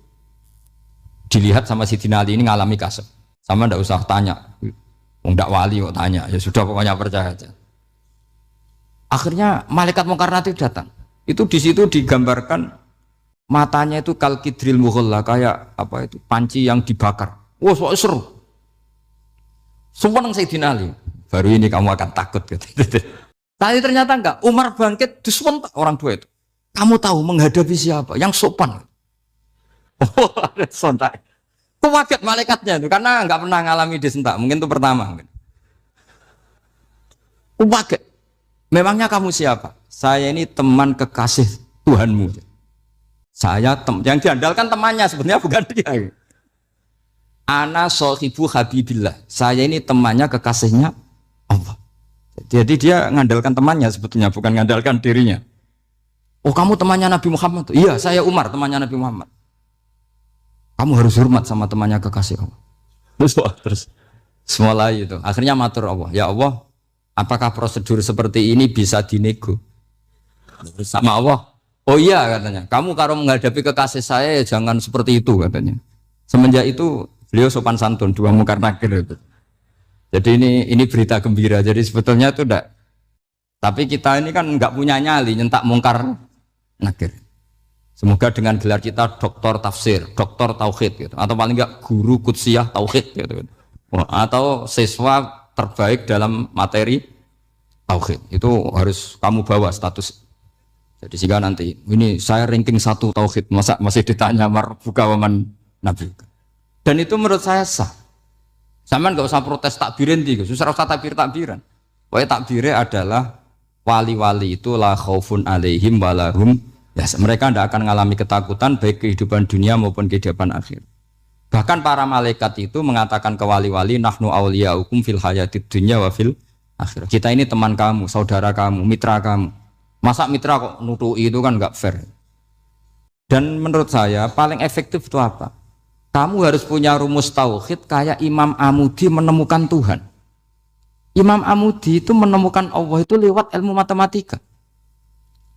Dilihat sama Sayyidina Ali ini ngalami kasyaf. Sama ndak usah tanya. Ndak wali kok tanya. Ya sudah pokoknya percaya aja. Akhirnya malaikat mungkar nakir datang. Itu di situ digambarkan matanya itu kalkidril mughalla, kayak apa itu? Panci yang dibakar. Wah, so seru. Sumpah Sayyidina Ali. Baru ini kamu akan takut gitu. Tapi ternyata enggak. Umar bangkit disewentak orang tua itu. Kamu tahu menghadapi siapa? Yang sopan. Oh, ada sontak. Kaget malaikatnya itu karena enggak pernah ngalami disentak. Mungkin itu pertama. Kaget. Memangnya kamu siapa? Saya ini teman kekasih Tuhanmu. Saya yang diandalkan temannya sebenarnya bukan dia. Ana sohibu habibillah. Saya ini temannya kekasihnya Allah. Jadi dia ngandalkan temannya sebetulnya, bukan ngandalkan dirinya. Oh, kamu temannya Nabi Muhammad? Iya, saya Umar, temannya Nabi Muhammad. Kamu harus hormat sama temannya kekasih Allah. Terus mulai itu. Akhirnya matur Allah. Ya Allah, apakah prosedur seperti ini bisa dinego? Sama Allah. Oh iya katanya. Kamu kalau menghadapi kekasih saya ya jangan seperti itu katanya. Semenjak itu beliau sopan santun, dua mungkar nakir itu. Jadi ini berita gembira. Jadi sebetulnya itu enggak. Tapi kita ini kan enggak punya nyali nyentak mungkar nakir. Semoga dengan gelar kita doktor tafsir, doktor tauhid gitu. Atau paling enggak guru kudsiyah tauhid gitu. Atau siswa terbaik dalam materi tauhid. Itu harus kamu bawa status. Jadi sehingga nanti ini saya ranking 1 tauhid, masa masih ditanya marbuka waman nabi. Dan itu menurut saya sah. Sama nggak usah protes takbirin tiga, susah usah takbiran. Pokoknya takbirnya adalah wali-wali itu la khaufun alaihim walahum. Ya, mereka tidak akan mengalami ketakutan baik kehidupan dunia maupun kehidupan akhir. Bahkan para malaikat itu mengatakan ke wali-wali nahnu awliyaukum fil hayatid dunya wa fil akhir. Kita ini teman kamu, saudara kamu, mitra kamu. Masa mitra kok nutui itu kan nggak fair. Dan menurut saya paling efektif itu apa? Kamu harus punya rumus tauhid kayak Imam Amudi menemukan Tuhan. Imam Amudi itu menemukan Allah itu lewat ilmu matematika.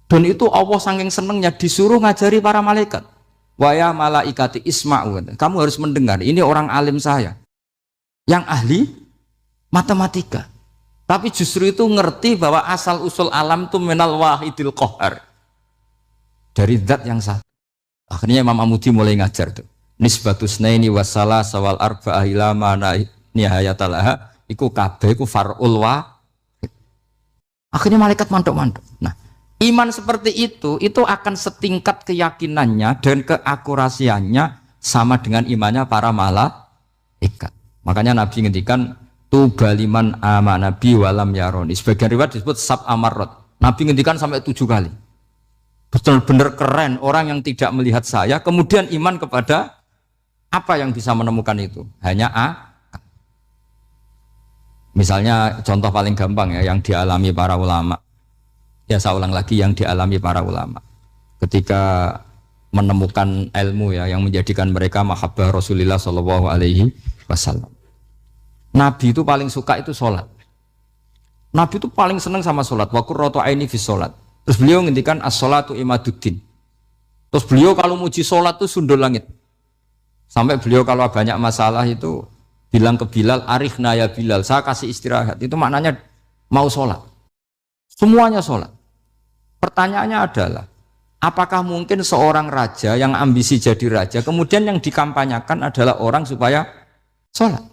Dan itu Allah saking senengnya disuruh ngajari para malaikat. Wa ya malaikati isma'u. Kamu harus mendengar, ini orang alim saya yang ahli matematika. Tapi justru itu ngerti bahwa asal usul alam itu minal wahidil qahar. Dari zat yang satu. Akhirnya Imam Amudi mulai ngajar tuh. Nisbatus naini wassalah sawal arba'ah ila mana nihayatalaha iku kabeh iku far'ul wahid. Akhirnya malaikat mantuk-mantuk. Nah, iman seperti itu akan setingkat keyakinannya dan keakurasiannya sama dengan imannya para malaikat. Makanya Nabi ngendikan tubaliman amana bi walam yaroni. Sebagian riwayat disebut sab amarot. Nabi ngendikan sampai 7 kali. Benar-benar keren orang yang tidak melihat saya kemudian iman kepada apa yang bisa menemukan itu? Hanya A. Misalnya contoh paling gampang ya yang dialami para ulama. Ya saya ulang lagi yang dialami para ulama. Ketika menemukan ilmu ya yang menjadikan mereka mahabbah Rasulullah sallallahu alaihi wasallam. Nabi itu paling suka itu sholat. Nabi itu paling senang sama sholat. Wa qurratu aini fi sholat. Terus beliau ngendikan as-sholatu imaduddin. Terus beliau kalau muji sholat tuh sundul langit. Sampai beliau kalau banyak masalah itu bilang ke Bilal, "Arikhna ya Bilal, saya kasih istirahat." Itu maknanya mau sholat. Semuanya sholat. Pertanyaannya adalah, apakah mungkin seorang raja yang ambisi jadi raja, kemudian yang dikampanyakan adalah orang supaya sholat?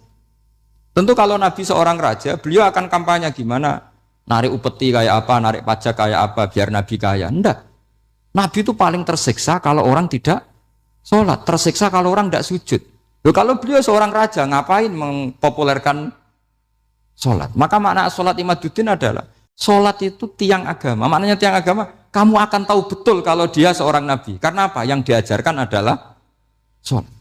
Tentu kalau Nabi seorang raja, beliau akan kampanye gimana? Narik upeti kayak apa, narik pajak kayak apa, biar Nabi kaya. Enggak. Nabi itu paling tersiksa kalau orang tidak sholat, tersiksa kalau orang tidak sujud. Loh, kalau beliau seorang raja, ngapain mempopulerkan sholat? Maka makna sholat Imaduddin adalah, sholat itu tiang agama. Maknanya tiang agama, kamu akan tahu betul kalau dia seorang Nabi. Karena apa? Yang diajarkan adalah sholat.